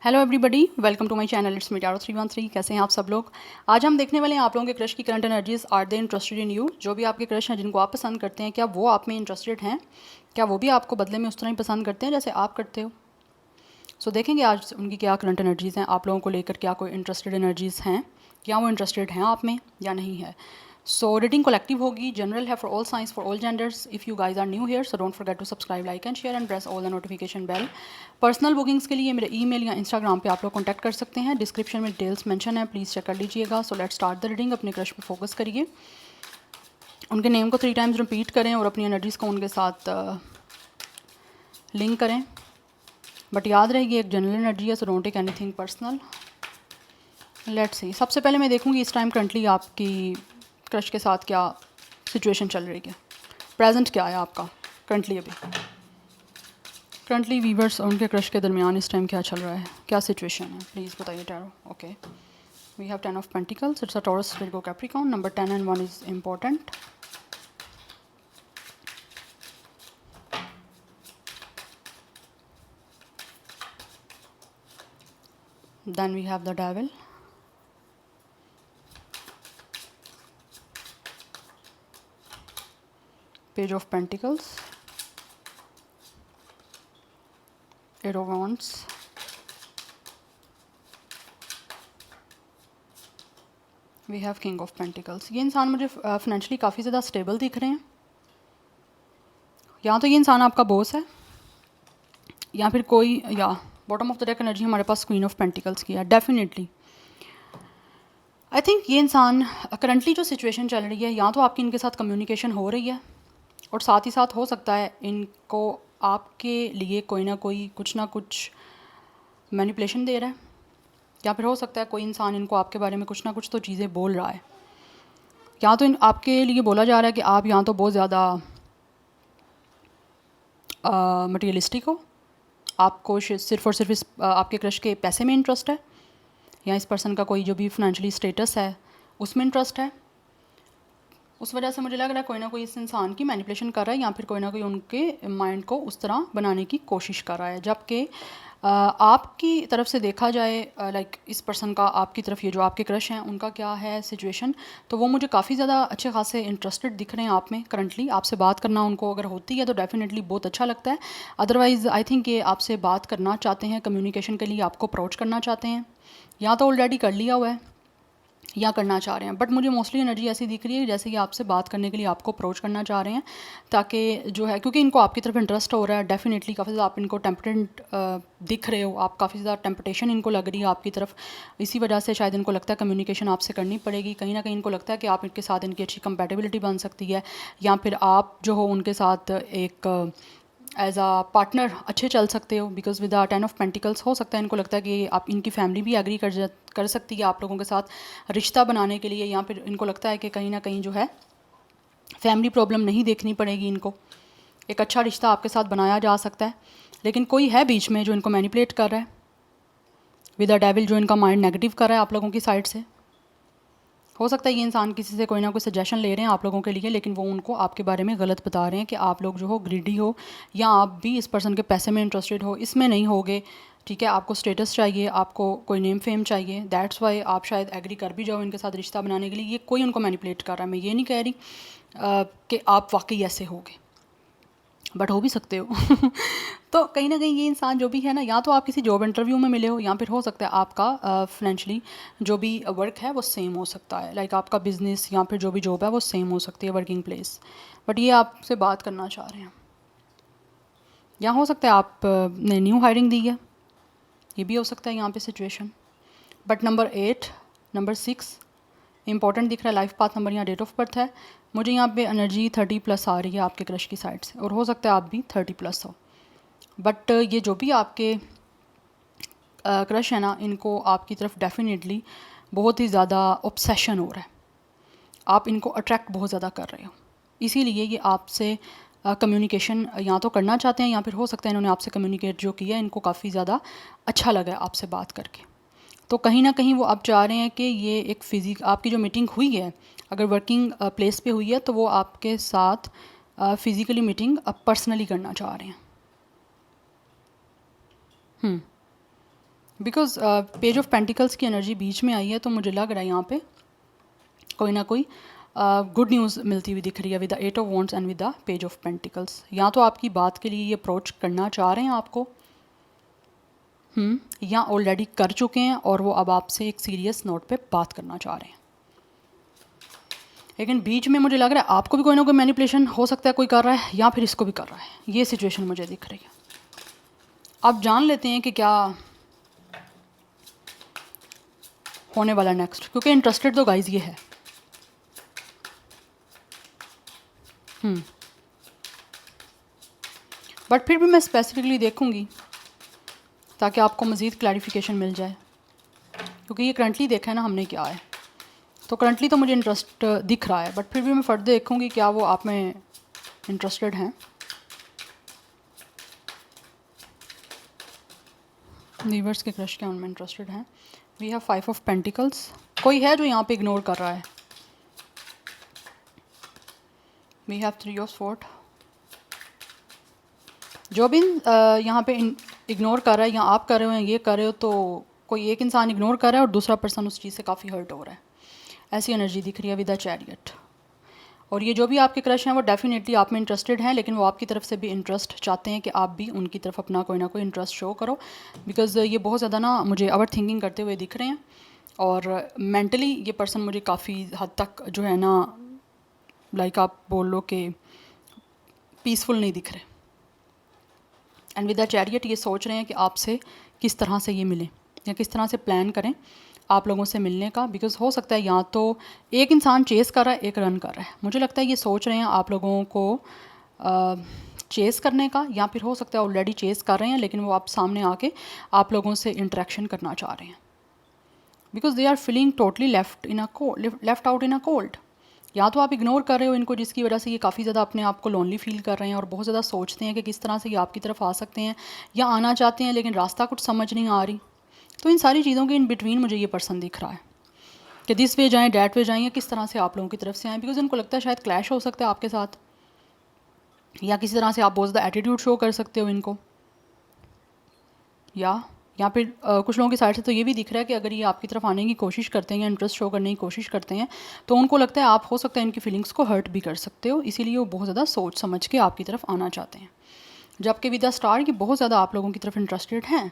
Hello everybody, welcome to my channel. It's me tarot 313। कैसे हैं आप सब लोग। आज हम देखने वाले हैं आप लोगों के क्रश की current energies. Are they interested in you? जो भी आपके क्रश हैं, जिनको आप पसंद करते हैं, क्या वो आप में इंटरेस्टेड हैं? क्या वो भी आपको बदले में उस तरह ही पसंद करते हैं जैसे आप करते हो? सो देखेंगे आज उनकी क्या करंट एनर्जीज़ हैं, आप लोगों को लेकर क्या कोई इंटरेस्टेड एनर्जीज़ हैं, क्या वो इंटरेस्टेड हैं आप में या नहीं है। सो रीडिंग कलेक्टिव होगी, जनरल है for all science, for all genders. If you guys are new here, so don't forget to subscribe, like and share and press all the notification bell. Personal bookings के लिए मेरे email या Instagram पे आप लोग contact कर सकते हैं। डिस्क्रिप्शन में डिटेल्स मेंशन है, प्लीज़ चेक कर लीजिएगा। So let's start the reading. अपने क्रश पे फोकस करिए, उनके नेम को 3 टाइम्स रिपीट करें और अपनी एनर्जीज़ को उनके साथ लिंक करें। बट याद रहेगी एक जनरल एनर्जी है, so don't take anything personal. Let's see. सबसे पहले मैं देखूंगी इस टाइम करंटली आपकी क्रश के साथ क्या सिचुएशन चल रही है, प्रेजेंट क्या है आपका करंटली। अभी करंटली वीवर्स और उनके क्रश के दरमियान इस टाइम क्या चल रहा है, क्या सिचुएशन है, प्लीज़ बताइए tarot. Okay, we have 10 of pentacles. It's a Taurus, Virgo, Capricorn. Number 10 and 1 is important. Then we have the devil, page of pentacles, eight of wands, we have king of pentacles. ये इंसान मुझे financially काफ़ी ज़्यादा stable दिख रहे हैं। या तो ये इंसान आपका बॉस है या फिर कोई, या bottom of the deck energy हमारे पास क्वीन ऑफ पेंटिकल्स की है। डेफिनेटली आई थिंक ये इंसान करंटली जो सिचुएशन चल रही है, या तो आपकी इनके साथ कम्युनिकेशन हो रही है और साथ ही साथ हो सकता है इनको आपके लिए कोई ना कोई कुछ ना कुछ मैनिपुलेशन दे रहा है, या फिर हो सकता है कोई इंसान इनको आपके बारे में कुछ ना कुछ तो चीज़ें बोल रहा है। या तो आपके लिए बोला जा रहा है कि आप यहाँ तो बहुत ज़्यादा मटेरियलिस्टिक हो, आपको सिर्फ और सिर्फ आपके क्रश के पैसे में इंटरेस्ट है, या इस पर्सन का कोई जो भी फाइनेंशियली स्टेटस है उसमें इंटरेस्ट है। उस वजह से मुझे लग रहा है कोई ना कोई इस इंसान की मैनिपुलेशन कर रहा है, या फिर कोई ना कोई उनके माइंड को उस तरह बनाने की कोशिश कर रहा है। जबकि आपकी तरफ से देखा जाए, लाइक इस पर्सन का आपकी तरफ, ये जो आपके क्रश हैं उनका क्या है सिचुएशन, तो वो मुझे काफ़ी ज़्यादा अच्छे खासे इंटरेस्टेड दिख रहे हैं आप में करंटली। आपसे बात करना उनको अगर होती है तो डेफिनेटली बहुत अच्छा लगता है। अदरवाइज़ आई थिंक ये आपसे बात करना चाहते हैं, कम्युनिकेशन के लिए आपको अप्रोच करना चाहते हैं, या तो ऑलरेडी कर लिया हुआ है या करना चाह रहे हैं। बट मुझे मोस्टली एनर्जी ऐसी दिख रही है जैसे कि आपसे बात करने के लिए आपको अप्रोच करना चाह रहे हैं, ताकि जो है, क्योंकि इनको आपकी तरफ इंटरेस्ट हो रहा है। डेफिनेटली काफ़ी ज़्यादा आप इनको टेम्पटेंट दिख रहे हो, आप काफ़ी ज़्यादा टेम्पटेशन इनको लग रही है आपकी तरफ। इसी वजह से शायद इनको लगता है कम्युनिकेशन आपसे करनी पड़ेगी। कहीं ना कहीं इनको लगता है कि आप इनके साथ इनकी अच्छी कंपेटेबिलिटी बन सकती है, या फिर आप जो हो उनके साथ एक एज अ पार्टनर अच्छे चल सकते हो। Because with the 10 of pentacles हो सकता है इनको लगता है कि आप इनकी फैमिली भी एग्री कर सकती है आप लोगों के साथ रिश्ता बनाने के लिए, या फिर इनको लगता है कि कहीं ना कहीं जो है फैमिली प्रॉब्लम नहीं देखनी पड़ेगी इनको, एक अच्छा रिश्ता आपके साथ बनाया जा सकता है। लेकिन कोई है बीच में जो इनको मैनिपुलेट कर रहा है, विद द डेविल, जो इनका माइंड नेगेटिव कर रहा है आप लोगों की साइड से। हो सकता है ये इंसान किसी से कोई ना कोई सजेशन ले रहे हैं आप लोगों के लिए, लेकिन वो उनको आपके बारे में गलत बता रहे हैं कि आप लोग जो हो ग्रीडी हो, या आप भी इस पर्सन के पैसे में इंटरेस्टेड हो। इसमें नहीं होगे, ठीक है। आपको स्टेटस चाहिए, आपको कोई नेम फेम चाहिए, दैट्स वाई आप शायद एग्री कर भी जाओ इनके साथ रिश्ता बनाने के लिए। ये कोई उनको मैनिपुलेट कर रहा है। मैं ये नहीं कह रही कि आप वाकई ऐसे होगे, बट हो भी सकते हो। तो कहीं ना कहीं ये इंसान जो भी है ना, या तो आप किसी जॉब इंटरव्यू में मिले हो, या फिर हो सकता है आपका फाइनेंशियली जो भी वर्क है वो सेम हो सकता है। लाइक आपका बिजनेस या फिर जो भी जॉब है वो सेम हो सकती है, वर्किंग प्लेस। बट ये आपसे बात करना चाह रहे हैं, या हो सकता है आप ने न्यू हायरिंग दी है, ये भी हो सकता है यहाँ पे situation. But number 8, number 6 important दिख रहा है। लाइफ पाथ नंबर या डेट ऑफ बर्थ है। मुझे यहाँ पे एनर्जी 30+ आ रही है आपके क्रश की साइड से, और हो सकता है आप भी 30+ हो। बट ये जो भी आपके क्रश है ना, इनको आपकी तरफ डेफिनेटली बहुत ही ज़्यादा ऑब्सेशन हो रहा है। आप इनको अट्रैक्ट बहुत ज़्यादा कर रहे हो, इसीलिए ये आपसे कम्युनिकेशन या तो करना चाहते हैं, या फिर हो सकता है इन्होंने आपसे कम्युनिकेट जो किया है इनको काफ़ी ज़्यादा अच्छा लगा है आपसे बात करके। तो कहीं ना कहीं वो आप चाह रहे हैं कि ये एक आपकी जो मीटिंग हुई है, अगर वर्किंग प्लेस पे हुई है, तो वो आपके साथ फिज़िकली मीटिंग पर्सनली करना चाह रहे हैं। बिकॉज पेज ऑफ पेंटिकल्स की एनर्जी बीच में आई है, तो मुझे लग रहा है यहाँ पे कोई ना कोई गुड न्यूज़ मिलती हुई दिख रही है with the 8 of wands and with the page of pentacles. या तो आपकी बात के लिए ये अप्रोच करना चाह रहे हैं आपको, या ऑलरेडी कर चुके हैं और वो अब आपसे एक सीरियस नोट पे बात करना चाह रहे हैं। लेकिन बीच में मुझे लग रहा है आपको भी कोई ना कोई मैनिपुलेशन हो सकता है, कोई कर रहा है या फिर इसको भी कर रहा है। ये सिचुएशन मुझे दिख रही है। अब जान लेते हैं कि क्या होने वाला नेक्स्ट, क्योंकि इंटरेस्टेड तो गाइज ये है। बट फिर भी मैं स्पेसिफिकली देखूंगी ताकि आपको मज़ीद क्लैरिफिकेशन मिल जाए, क्योंकि ये करंटली देखा है ना हमने क्या है। तो करंटली तो मुझे इंटरेस्ट दिख रहा है, बट फिर भी मैं फर्दर देखूंगी क्या वो आप में इंटरेस्टेड हैं। वीवर्स के क्रश क्या उनमें इंटरेस्टेड हैं। We have 5 of pentacles. कोई है जो यहाँ पे इग्नोर कर रहा है। We have 3 of sword. जो भी यहाँ पे इग्नोर कर रहा है, या आप कर रहे हो या ये कर रहे हो, तो कोई एक इंसान इग्नोर कर रहा है और दूसरा पर्सन उस चीज़ से काफ़ी हर्ट हो रहा है। ऐसी एनर्जी दिख रही है विद द चैरियट। और ये जो भी आपके क्रश हैं वो डेफिनेटली आप में इंटरेस्टेड हैं, लेकिन वो आपकी तरफ से भी इंटरेस्ट चाहते हैं कि आप भी उनकी तरफ अपना कोई ना कोई इंटरेस्ट शो करो। बिकॉज़ ये बहुत ज़्यादा ना मुझे ओवर थिंकिंग करते हुए दिख रहे हैं, और मेंटली ये पर्सन मुझे काफ़ी हद तक जो है ना, लाइक आप बोल लो कि पीसफुल नहीं दिख रहे। एंड विद द चैरियट ये सोच रहे हैं कि आपसे किस तरह से ये मिलें या किस तरह से प्लान करें आप लोगों से मिलने का। बिकॉज हो सकता है या तो एक इंसान चेस कर रहा है, एक रन कर रहा है। मुझे लगता है ये सोच रहे हैं आप लोगों को चेस करने का, या फिर हो सकता है ऑलरेडी चेस कर रहे हैं लेकिन वो आप सामने आके आप लोगों से इंटरेक्शन करना चाह रहे हैं। Because they are feeling totally left out in a cold. या तो आप इग्नोर कर रहे हो इनको, जिसकी वजह से ये काफ़ी ज़्यादा अपने आप को लोनली फील कर रहे हैं और बहुत ज़्यादा सोचते हैं कि किस तरह से ये आपकी तरफ आ सकते हैं या आना चाहते हैं, लेकिन रास्ता कुछ समझ नहीं आ रही। तो इन सारी चीज़ों के इन बिटवीन मुझे ये पर्सन दिख रहा है कि दिस वे जाएँ, डैट वे जाएँ, या किस तरह से आप लोगों की तरफ से आएँ। बिकॉज इनको लगता है शायद क्लैश हो सकता है आपके साथ, या किसी तरह से आप बहुत ज़्यादा एटीट्यूड शो कर सकते हो इनको, या फिर कुछ लोगों की साइड से तो ये भी दिख रहा है कि अगर ये आपकी तरफ आने की कोशिश करते हैं या इंटरेस्ट शो करने की कोशिश करते हैं, तो उनको लगता है आप हो सकता है इनकी फीलिंग्स को हर्ट भी कर सकते हो, इसीलिए वो बहुत ज़्यादा सोच समझ के आपकी तरफ आना चाहते हैं। जबकि विद द स्टार ये बहुत ज़्यादा आप लोगों की तरफ इंटरेस्टेड हैं।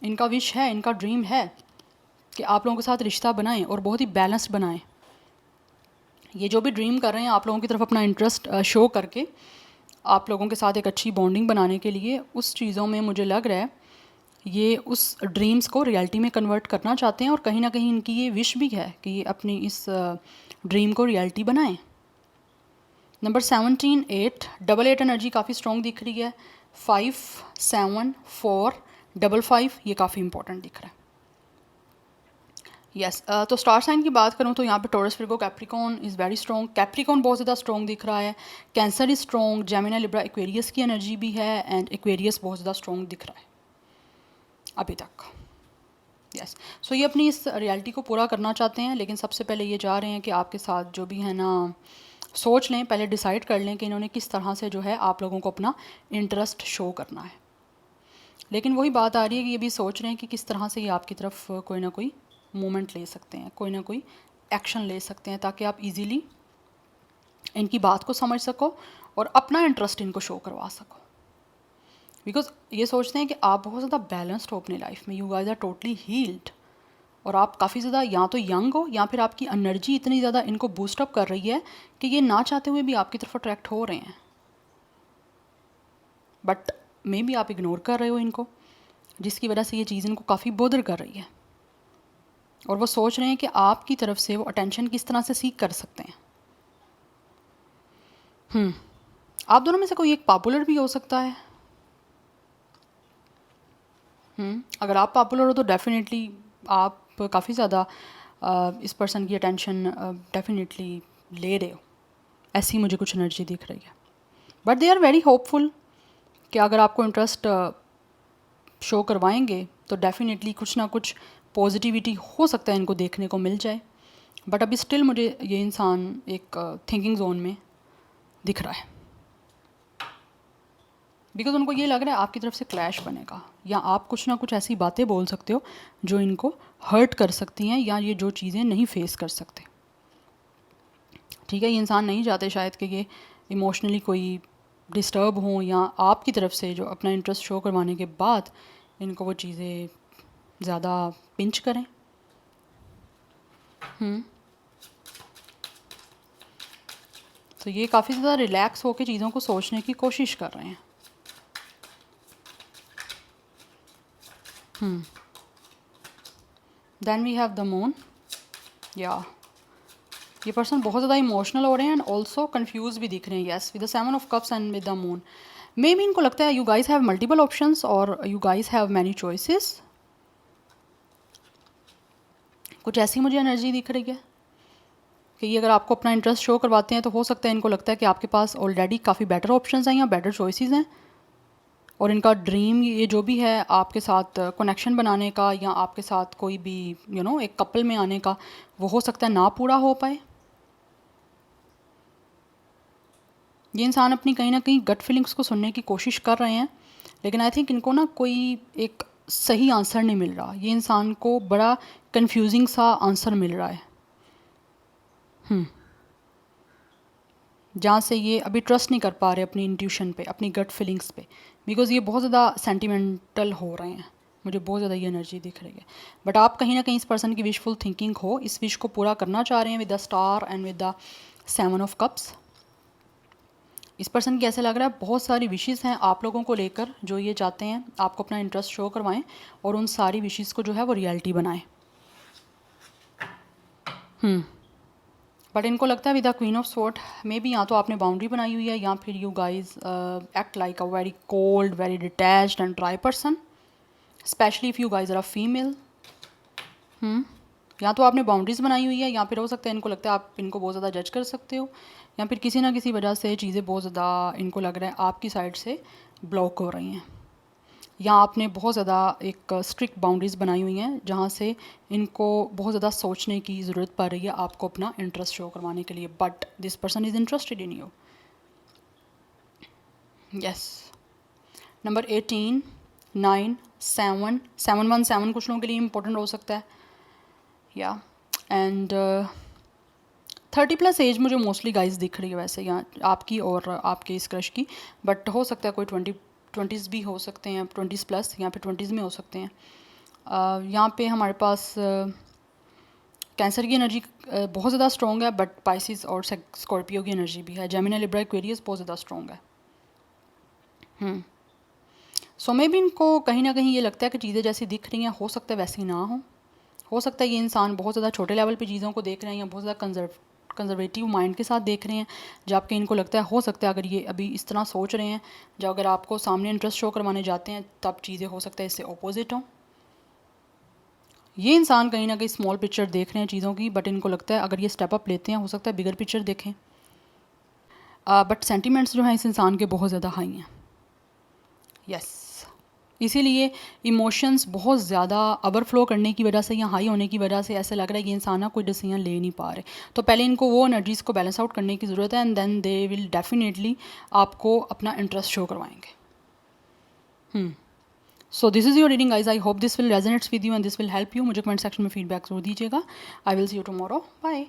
इनका विश है, इनका ड्रीम है कि आप लोगों के साथ रिश्ता बनाएं और बहुत ही बैलेंस्ड बनाएं। ये जो भी ड्रीम कर रहे हैं आप लोगों की तरफ अपना इंटरेस्ट शो करके आप लोगों के साथ एक अच्छी बॉन्डिंग बनाने के लिए, उस चीज़ों में मुझे लग रहा है ये उस ड्रीम्स को रियलिटी में कन्वर्ट करना चाहते हैं। और कहीं ना कहीं इनकी ये विश भी है कि ये अपनी इस ड्रीम को रियलिटी बनाएं। नंबर 17, 8, डबल 8 एनर्जी काफ़ी स्ट्रॉन्ग दिख रही है। 5, 7, 4, 5, ये काफ़ी इंपॉर्टेंट दिख रहा है। यस तो स्टार साइन की बात करूँ तो यहाँ पे taurus, Virgo, Capricorn is very strong. Capricorn बहुत ज़्यादा स्ट्रॉन्ग दिख रहा है। Cancer is strong. Gemini, Libra, Aquarius की एनर्जी भी है, एंड एक्वेरियस बहुत ज़्यादा स्ट्रॉन्ग दिख रहा है अभी तक। यस सो ये अपनी इस रियलिटी को पूरा करना चाहते हैं, लेकिन सबसे पहले ये चाह रहे हैं कि आपके साथ जो भी है ना, सोच लें, पहले डिसाइड कर लें कि इन्होंने किस तरह से जो है आप लोगों को अपना इंटरेस्ट शो करना है। लेकिन वही बात आ रही है कि ये भी सोच रहे हैं कि किस तरह से ये आपकी तरफ कोई ना कोई मूवमेंट ले सकते हैं, कोई ना कोई एक्शन ले सकते हैं, ताकि आप इजीली इनकी बात को समझ सको और अपना इंटरेस्ट इनको शो करवा सको। बिकॉज ये सोचते हैं कि आप बहुत ज़्यादा बैलेंस्ड हो अपनी लाइफ में, you guys are totally healed, और आप काफ़ी ज़्यादा या तो यंग हो या फिर आपकी एनर्जी इतनी ज़्यादा इनको बूस्टअप कर रही है कि ये ना चाहते हुए भी आपकी तरफ अट्रैक्ट हो रहे हैं। बट मे बी आप इग्नोर कर रहे हो इनको, जिसकी वजह से ये चीज़ इनको काफ़ी बोदर कर रही है, और वो सोच रहे हैं कि आपकी तरफ से वो अटेंशन किस तरह से सीख कर सकते हैं। आप दोनों में से कोई एक पॉपुलर भी हो सकता है। अगर आप पॉपुलर हो तो डेफिनेटली आप काफ़ी ज़्यादा इस पर्सन की अटेंशन डेफिनेटली ले रहे हो, ऐसी मुझे कुछ एनर्जी दिख रही है। But they are very hopeful कि अगर आपको इंटरेस्ट शो करवाएंगे तो डेफिनेटली कुछ ना कुछ पॉजिटिविटी हो सकता है इनको देखने को मिल जाए। बट अभी स्टिल मुझे ये इंसान एक थिंकिंग जोन में दिख रहा है। बिकॉज उनको ये लग रहा है आपकी तरफ से क्लैश बनेगा, या आप कुछ ना कुछ ऐसी बातें बोल सकते हो जो इनको हर्ट कर सकती हैं, या ये जो चीज़ें नहीं फेस कर सकते। ठीक है, ये इंसान नहीं चाहते शायद कि ये इमोशनली कोई डिस्टर्ब हों, या आपकी तरफ से जो अपना इंटरेस्ट शो करवाने के बाद इनको वो चीज़ें ज़्यादा पिंच करें। तो ये काफ़ी ज़्यादा रिलैक्स होकर चीज़ों को सोचने की कोशिश कर रहे हैं। Then we have the moon. या ये पर्सन बहुत ज़्यादा इमोशनल हो रहे हैं एंड ऑल्सो कन्फ्यूज भी दिख रहे हैं। Yes, with the 7 of cups and with the moon. Maybe इनको लगता है you guys have multiple options और you guys have many choices. कुछ ऐसी मुझे एनर्जी दिख रही है कि ये अगर आपको अपना इंटरेस्ट शो करवाते हैं तो हो सकता है इनको लगता है कि आपके पास ऑलरेडी काफ़ी बेटर ऑप्शंस हैं या बेटर चॉइसेस हैं, और इनका ड्रीम ये जो भी है आपके साथ कनेक्शन बनाने का या आपके साथ कोई भी एक कपल में आने का, वो हो सकता है ना पूरा हो पाए। ये इंसान अपनी कहीं ना कहीं गट फीलिंग्स को सुनने की कोशिश कर रहे हैं, लेकिन आई थिंक इनको ना कोई एक सही आंसर नहीं मिल रहा। ये इंसान को बड़ा कंफ्यूजिंग सा आंसर मिल रहा है जहाँ से ये अभी ट्रस्ट नहीं कर पा रहे अपनी इंट्यूशन पे, अपनी गट फीलिंग्स पे, बिकॉज़ ये बहुत ज़्यादा सेंटिमेंटल हो रहे हैं। मुझे बहुत ज़्यादा ये एनर्जी दिख रही है। बट आप कहीं ना कहीं इस पर्सन की विशफुल थिंकिंग हो, इस विश को पूरा करना चाह रहे हैं with the star and with the 7 of cups. इस पर्सन की ऐसे लग रहा है बहुत सारी विशेज़ हैं आप लोगों को लेकर, जो ये चाहते हैं आपको अपना इंटरेस्ट शो करवाएं और उन सारी विशेज़ को जो है वो रियलिटी बनाएं। बट इनको लगता है with the queen of sword, maybe या तो आपने बाउंड्री बनाई हुई है या फिर you guys act like a very cold, very detached and dry person, specially if you guys are a female. या तो आपने बाउंड्रीज़ बनाई हुई है, या फिर हो सकता है इनको लगता है आप इनको बहुत ज़्यादा जज कर सकते हो, या फिर किसी ना किसी वजह से चीज़ें बहुत ज़्यादा इनको लग रहा है आपकी साइड से ब्लॉक हो रही हैं, या आपने बहुत ज़्यादा एक स्ट्रिक्ट बाउंड्रीज़ बनाई हुई हैं जहाँ से इनको बहुत ज़्यादा सोचने की ज़रूरत पड़ रही है आपको अपना इंटरेस्ट शो करवाने के लिए। But this person is interested in you. Yes, number 18, 9, 7, 717 कुछ लोगों के लिए इंपॉर्टेंट हो सकता है। या एंड 30+ एज मुझे मोस्टली गाइज दिख रही है वैसे यहाँ आपकी और आपके इस क्रश की, बट हो सकता है कोई 20s भी हो सकते हैं, 20+ या फिर 20s में हो सकते हैं। यहाँ पे हमारे पास कैंसर की एनर्जी बहुत ज़्यादा स्ट्रॉन्ग है, बट पाइसिस और स्कॉर्पियो की एनर्जी भी है। जेमिनी, लिब्रा, एक्वेरियस बहुत ज़्यादा स्ट्रॉन्ग है। सो मे भी इनको कहीं ना कहीं ये लगता है कि चीज़ें जैसी दिख रही हैं हो सकता है वैसी ना हो सकता है ये इंसान बहुत ज़्यादा छोटे लेवल पे चीज़ों को देख रहे हैं या बहुत ज़्यादा कंजर्वेटिव माइंड के साथ देख रहे हैं, जबकि इनको लगता है हो सकता है अगर ये अभी इस तरह सोच रहे हैं, जब अगर आपको सामने इंटरेस्ट शो करवाने जाते हैं तब चीज़ें हो सकता है इससे अपोजिट हों। ये इंसान कहीं ना कहीं स्मॉल पिक्चर देख रहे हैं चीज़ों की, बट इनको लगता है अगर ये स्टेप अप लेते हैं हो सकता है बिगर पिक्चर देखें। बट सेंटिमेंट्स जो हैं इस इंसान के बहुत ज़्यादा हाई हैं। यस, इसीलिए इमोशंस बहुत ज़्यादा ओवरफ्लो करने की वजह से या हाई होने की वजह से ऐसा लग रहा है कि इंसान ना कोई डिसीजन ले नहीं पा रहे। तो पहले इनको वो एनर्जीज़ को बैलेंस आउट करने की ज़रूरत है, and then they will definitely आपको अपना इंटरेस्ट शो करवाएंगे। So this is your reading guys. I hope this will resonates with you and this will help you. मुझे कमेंट सेक्शन में फीडबैक जरूर दीजिएगा। I will see you tomorrow. Bye.